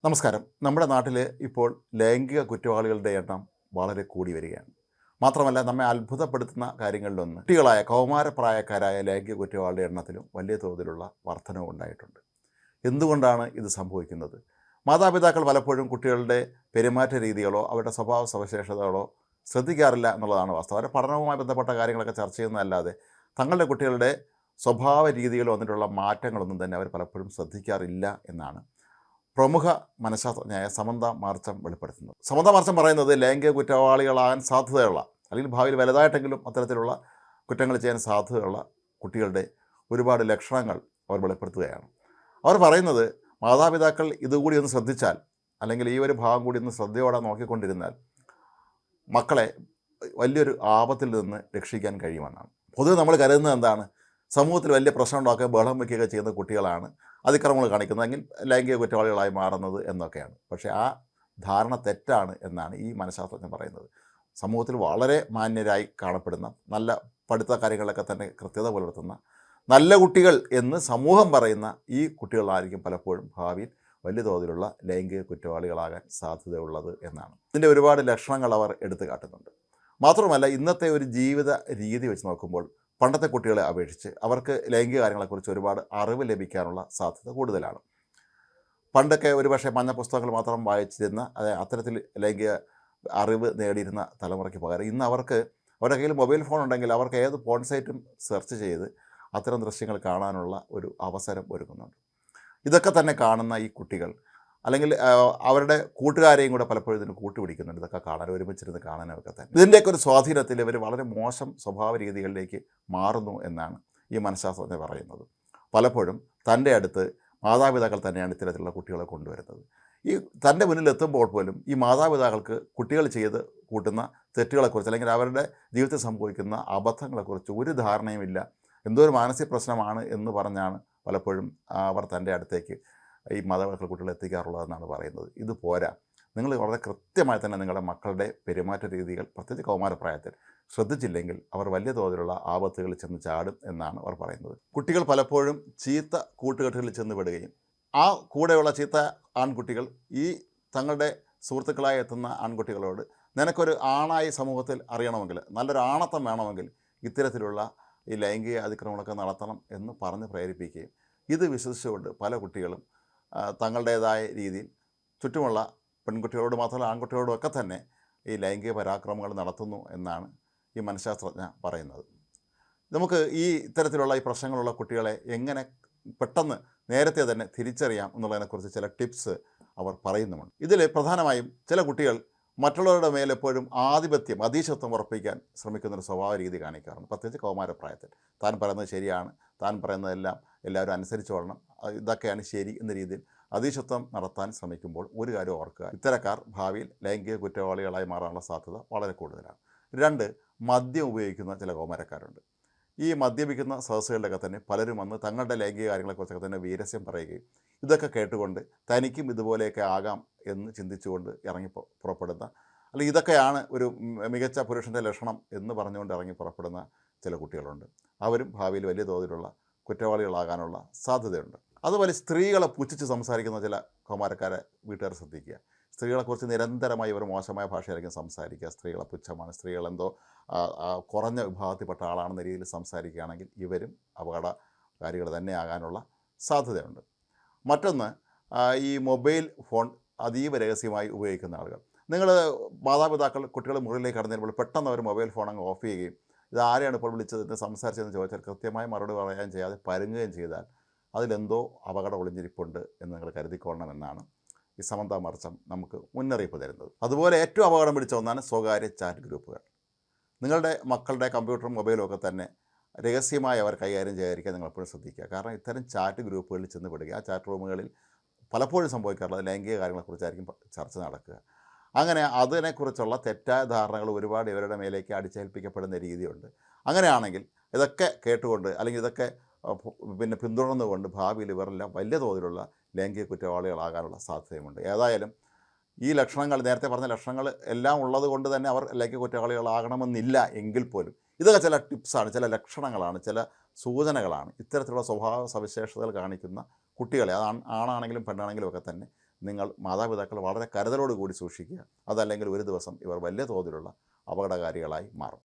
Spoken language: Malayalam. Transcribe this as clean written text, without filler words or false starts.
നമസ്കാരം. നമ്മുടെ നാട്ടിൽ ഇപ്പോൾ ലൈംഗിക കുറ്റവാളികളുടെ എണ്ണം വളരെ കൂടി വരികയാണ്. മാത്രമല്ല നമ്മെ അത്ഭുതപ്പെടുത്തുന്ന കാര്യങ്ങളിലൊന്ന് കുട്ടികളായ കൗമാരപ്രായക്കാരായ ലൈംഗിക കുറ്റവാളികളുടെ എണ്ണത്തിലും വലിയ തോതിലുള്ള വർധനവ് ഉണ്ടായിട്ടുണ്ട്. എന്തുകൊണ്ടാണ് ഇത് സംഭവിക്കുന്നത്? മാതാപിതാക്കൾ പലപ്പോഴും കുട്ടികളുടെ പെരുമാറ്റ രീതികളോ അവരുടെ സ്വഭാവ സവിശേഷതകളോ ശ്രദ്ധിക്കാറില്ല എന്നുള്ളതാണ് വാസ്തവം. അവരുടെ പഠനവുമായി ബന്ധപ്പെട്ട കാര്യങ്ങളൊക്കെ ചർച്ച ചെയ്യുന്നതല്ലാതെ തങ്ങളുടെ കുട്ടികളുടെ സ്വഭാവ രീതിയിൽ വന്നിട്ടുള്ള മാറ്റങ്ങളൊന്നും തന്നെ അവർ പലപ്പോഴും ശ്രദ്ധിക്കാറില്ല എന്നാണ് പ്രമുഖ മനഃശാസ്ത്രജ്ഞയായ സമന്ത മാർച്ചം വെളിപ്പെടുത്തുന്നത്. സമന്ത മാർച്ചം പറയുന്നത് ലൈംഗിക കുറ്റവാളികളാകാൻ സാധ്യതയുള്ള അല്ലെങ്കിൽ ഭാവിയിൽ വലുതായിട്ടെങ്കിലും അത്തരത്തിലുള്ള കുറ്റങ്ങൾ ചെയ്യാൻ സാധ്യതയുള്ള കുട്ടികളുടെ ഒരുപാട് ലക്ഷണങ്ങൾ അവർ വെളിപ്പെടുത്തുകയാണ്. അവർ പറയുന്നത് മാതാപിതാക്കൾ ഇതുകൂടി ഒന്ന് ശ്രദ്ധിച്ചാൽ അല്ലെങ്കിൽ ഈ ഒരു ഭാഗം കൂടി ഒന്ന് ശ്രദ്ധയോടെ നോക്കിക്കൊണ്ടിരുന്നാൽ മക്കളെ വലിയൊരു ആപത്തിൽ നിന്ന് രക്ഷിക്കാൻ കഴിയുമെന്നാണ്. പൊതുവെ നമ്മൾ കരുതുന്നത് എന്താണ്? സമൂഹത്തിൽ വലിയ പ്രശ്നം ഉണ്ടാക്കുകയും ബഹളം വയ്ക്കുകയൊക്കെ ചെയ്യുന്ന കുട്ടികളാണ് അതിക്രമങ്ങൾ കാണിക്കുന്നതെങ്കിൽ ലൈംഗിക കുറ്റവാളികളായി മാറുന്നത് എന്നൊക്കെയാണ്. പക്ഷേ ആ ധാരണ തെറ്റാണ് എന്നാണ് ഈ മനഃശാസ്ത്രജ്ഞൻ പറയുന്നത്. സമൂഹത്തിൽ വളരെ മാന്യരായി കാണപ്പെടുന്ന നല്ല പഠിത്ത കാര്യങ്ങളിലൊക്കെ തന്നെ കൃത്യത പുലർത്തുന്ന നല്ല കുട്ടികൾ എന്ന് സമൂഹം പറയുന്ന ഈ കുട്ടികളായിരിക്കും പലപ്പോഴും ഭാവിയിൽ വലിയ തോതിലുള്ള ലൈംഗിക കുറ്റവാളികളാകാൻ സാധ്യതയുള്ളത് എന്നാണ്. ഇതിൻ്റെ ഒരുപാട് ലക്ഷണങ്ങൾ അവർ എടുത്തു കാട്ടുന്നുണ്ട്. മാത്രമല്ല ഇന്നത്തെ ഒരു ജീവിത രീതി വെച്ച് നോക്കുമ്പോൾ പണ്ടത്തെ കുട്ടികളെ അപേക്ഷിച്ച് അവർക്ക് ലൈംഗിക കാര്യങ്ങളെക്കുറിച്ച് ഒരുപാട് അറിവ് ലഭിക്കാനുള്ള സാധ്യത കൂടുതലാണ്. പണ്ടൊക്കെ ഒരുപക്ഷെ മഞ്ഞ പുസ്തകങ്ങൾ മാത്രം വായിച്ചിരുന്ന അത്തരത്തിൽ ലൈംഗിക അറിവ് നേടിയിരുന്ന തലമുറയ്ക്ക് പകരം ഇന്ന് അവരുടെ കയ്യിൽ മൊബൈൽ ഫോൺ ഉണ്ടെങ്കിൽ അവർക്ക് ഏത് പോൺ സൈറ്റും സെർച്ച് ചെയ്ത് അത്തരം ദൃശ്യങ്ങൾ കാണാനുള്ള ഒരു അവസരം ഒരുക്കുന്നുണ്ട്. ഇതൊക്കെ തന്നെ കാണുന്ന ഈ കുട്ടികൾ അല്ലെങ്കിൽ അവരുടെ കൂട്ടുകാരെയും കൂടെ പലപ്പോഴും ഇതിന് കൂട്ടുപിടിക്കുന്നുണ്ട്. ഇതൊക്കെ കാണാൻ ഒരുമിച്ചിരുന്ന് കാണാനൊക്കെ തന്നെ ഇതിൻ്റെയൊക്കെ ഒരു സ്വാധീനത്തിൽ ഇവർ വളരെ മോശം സ്വഭാവ രീതികളിലേക്ക് മാറുന്നു എന്നാണ് ഈ മനഃശാസ്ത്രജ്ഞർ പറയുന്നത്. പലപ്പോഴും തൻ്റെ അടുത്ത് മാതാപിതാക്കൾ തന്നെയാണ് ഇത്തരത്തിലുള്ള കുട്ടികളെ കൊണ്ടുവരുന്നത്. ഈ തൻ്റെ മുന്നിലെത്തുമ്പോൾ പോലും ഈ മാതാപിതാക്കൾക്ക് കുട്ടികൾ ചെയ്ത് കൂട്ടുന്ന തെറ്റുകളെക്കുറിച്ച് അല്ലെങ്കിൽ അവരുടെ ജീവിതത്തിൽ സംഭവിക്കുന്ന അബദ്ധങ്ങളെക്കുറിച്ച് ഒരു ധാരണയുമില്ല. എന്തോ ഒരു മാനസിക പ്രശ്നമാണ് എന്ന് പറഞ്ഞാണ് പലപ്പോഴും അവർ തൻ്റെ അടുത്തേക്ക് ഈ മാതാപിതാക്കൾ കുട്ടികളെ എത്തിക്കാറുള്ളതെന്നാണ് പറയുന്നത്. ഇത് പോരാ, നിങ്ങൾ വളരെ കൃത്യമായി തന്നെ നിങ്ങളുടെ മക്കളുടെ പെരുമാറ്റ രീതികൾ പ്രത്യേകിച്ച് കൗമാരപ്രായത്തിൽ ശ്രദ്ധിച്ചില്ലെങ്കിൽ അവർ വലിയ തോതിലുള്ള ആപത്തുകളിൽ ചെന്ന് ചാടും എന്നാണ് അവർ പറയുന്നത്. കുട്ടികൾ പലപ്പോഴും ചീത്ത കൂട്ടുകെട്ടുകളിൽ ചെന്ന് പെടുകയും ആ കൂടെയുള്ള ചീത്ത ആൺകുട്ടികൾ ഈ തങ്ങളുടെ സുഹൃത്തുക്കളായി എത്തുന്ന ആൺകുട്ടികളോട് നിനക്കൊരു ആണായി സമൂഹത്തിൽ അറിയണമെങ്കിൽ നല്ലൊരു ആണത്തം വേണമെങ്കിൽ ഇത്തരത്തിലുള്ള ഈ ലൈംഗിക അതിക്രമങ്ങളൊക്കെ നടത്തണം എന്ന് പറഞ്ഞ് പ്രേരിപ്പിക്കുകയും ഇത് വിശ്വസിച്ചുകൊണ്ട് പല കുട്ടികളും തങ്ങളുടേതായ രീതിയിൽ ചുറ്റുമുള്ള പെൺകുട്ടികളോട് മാത്രമല്ല ആൺകുട്ടികളോടും ഒക്കെ തന്നെ ഈ ലൈംഗിക പരാക്രമങ്ങൾ നടത്തുന്നു എന്നാണ് ഈ മനഃശാസ്ത്രജ്ഞ പറയുന്നത്. നമുക്ക് ഈ ഇത്തരത്തിലുള്ള ഈ പ്രശ്നങ്ങളുള്ള കുട്ടികളെ എങ്ങനെ പെട്ടെന്ന് നേരത്തെ തന്നെ തിരിച്ചറിയാം എന്നുള്ളതിനെക്കുറിച്ച് ചില ടിപ്സ് അവർ പറയുന്നുമുണ്ട്. ഇതിൽ പ്രധാനമായും ചില കുട്ടികൾ മറ്റുള്ളവരുടെ മേലെപ്പോഴും ആധിപത്യം അധീശത്വം ഉറപ്പിക്കാൻ ശ്രമിക്കുന്നൊരു സ്വഭാവ രീതി കാണിക്കാറുണ്ട്. പ്രത്യേകിച്ച് കൗമാരപ്രായത്തിൽ താൻ പറയുന്നത് ശരിയാണ്, താൻ പറയുന്നതെല്ലാം എല്ലാവരും അനുസരിച്ചോളണം, ഇതൊക്കെയാണ് ശരി എന്ന രീതിയിൽ അധീശത്വം നടത്താൻ ശ്രമിക്കുമ്പോൾ ഒരു കാര്യം ഓർക്കുക, ഇത്തരക്കാർ ഭാവിയിൽ ലൈംഗിക കുറ്റവാളികളായി മാറാനുള്ള സാധ്യത വളരെ കൂടുതലാണ്. 2, മദ്യം ഉപയോഗിക്കുന്ന ചില കൗമാരക്കാരുണ്ട്. ഈ മദ്യപിക്കുന്ന സദസ്സുകളിലൊക്കെ തന്നെ പലരും വന്ന് തങ്ങളുടെ ലൈംഗിക കാര്യങ്ങളെക്കുറിച്ചൊക്കെ തന്നെ വീരസ്യം പറയുകയും ഇതൊക്കെ കേട്ടുകൊണ്ട് തനിക്കും ഇതുപോലെയൊക്കെ ആകാം എന്ന് ചിന്തിച്ചുകൊണ്ട് പുറപ്പെടുന്ന അല്ലെങ്കിൽ ഇതൊക്കെയാണ് ഒരു മികച്ച പുരുഷൻ്റെ ലക്ഷണം എന്ന് പറഞ്ഞുകൊണ്ട് ഇറങ്ങി പുറപ്പെടുന്ന ചില കുട്ടികളുണ്ട്. അവരും ഭാവിയിൽ വലിയ തോതിലുള്ള കുറ്റവാളികളാകാനുള്ള സാധ്യതയുണ്ട്. അതുപോലെ സ്ത്രീകളെ പുച്ഛിച്ച് സംസാരിക്കുന്ന ചില കൗമാരക്കാരെ വീട്ടുകാർ ശ്രദ്ധിക്കുക. സ്ത്രീകളെക്കുറിച്ച് നിരന്തരമായി ഇവർ മോശമായ ഭാഷയായിരിക്കും സംസാരിക്കുക. സ്ത്രീകളെ പുച്ഛമാണ്, സ്ത്രീകളെന്തോ കുറഞ്ഞ വിഭാഗത്തിൽപ്പെട്ട ആളാണെന്ന രീതിയിൽ സംസാരിക്കുകയാണെങ്കിൽ ഇവരും അപകടകാരികൾ തന്നെ ആകാനുള്ള സാധ്യതയുണ്ട്. മറ്റൊന്ന്, ഈ മൊബൈൽ ഫോൺ അതീവ രഹസ്യമായി ഉപയോഗിക്കുന്ന ആളുകൾ. നിങ്ങൾ മാതാപിതാക്കൾ കുട്ടികൾ മുറിയിലേക്ക് കടന്നു വരുമ്പോൾ പെട്ടെന്ന് അവർ മൊബൈൽ ഫോൺ അങ്ങ് ഓഫ് ചെയ്യുകയും ഇത് ആരെയാണ് ഇപ്പോൾ വിളിച്ചതെന്ന് സംസാരിച്ചതെന്ന് ചോദിച്ചാൽ കൃത്യമായി മറുപടി പറയാൻ ചെയ്യാതെ പരുങ്ങുകയും ചെയ്താൽ അതിലെന്തോ അപകടം ഒളിഞ്ഞിരിപ്പുണ്ട് എന്ന് നിങ്ങൾ കരുതിക്കൊള്ളണമെന്നാണ് ഈ സമന്ത മാർച്ചം നമുക്ക് മുന്നറിയിപ്പ് തരുന്നത്. അതുപോലെ ഏറ്റവും അപകടം പിടിച്ച ഒന്നാണ് സ്വകാര്യ ചാറ്റ് ഗ്രൂപ്പുകൾ. നിങ്ങളുടെ മക്കളുടെ കമ്പ്യൂട്ടറും മൊബൈലും ഒക്കെ തന്നെ രഹസ്യമായി അവർ കൈകാര്യം ചെയ്യാതിരിക്കാൻ നിങ്ങൾ എപ്പോഴും ശ്രദ്ധിക്കുക. കാരണം ഇത്തരം ചാറ്റ് ഗ്രൂപ്പുകളിൽ ചെന്ന് പെടുക, ആ ചാറ്റ് റൂമുകളിൽ പലപ്പോഴും സംഭവിക്കാറുള്ളത് ലൈംഗിക കാര്യങ്ങളെക്കുറിച്ചായിരിക്കും ചർച്ച നടക്കുക. അങ്ങനെ അതിനെക്കുറിച്ചുള്ള തെറ്റായ ധാരണകൾ ഒരുപാട് ഇവരുടെ മേലേക്ക് അടിച്ചേൽപ്പിക്കപ്പെടുന്ന രീതിയുണ്ട്. അങ്ങനെയാണെങ്കിൽ ഇതൊക്കെ കേട്ടുകൊണ്ട് അല്ലെങ്കിൽ ഇതൊക്കെ പിന്തുടർന്നുകൊണ്ട് ഭാവിയിൽ ഇവരെല്ലാം വലിയ തോതിലുള്ള ലൈംഗിക കുറ്റവാളികളാകാനുള്ള സാധ്യതയുമുണ്ട്. ഏതായാലും ഈ ലക്ഷണങ്ങൾ, നേരത്തെ പറഞ്ഞ ലക്ഷണങ്ങൾ എല്ലാം ഉള്ളത് കൊണ്ട് തന്നെ അവർ ലൈംഗിക കുറ്റവാളികളാകണമെന്നില്ല എങ്കിൽ പോലും ഇതൊക്കെ ചില ടിപ്സാണ്, ചില ലക്ഷണങ്ങളാണ്, ചില സൂചനകളാണ്. ഇത്തരത്തിലുള്ള സ്വഭാവ സവിശേഷതകൾ കാണിക്കുന്ന കുട്ടികളെ, അത് ആണാണെങ്കിലും പെണ്ണാണെങ്കിലും ഒക്കെ തന്നെ നിങ്ങൾ മാതാപിതാക്കൾ വളരെ കരുതലോടുകൂടി സൂക്ഷിക്കുക. അതല്ലെങ്കിൽ ഒരു ദിവസം ഇവർ വലിയ തോതിലുള്ള അപകടകാരികളായി മാറും.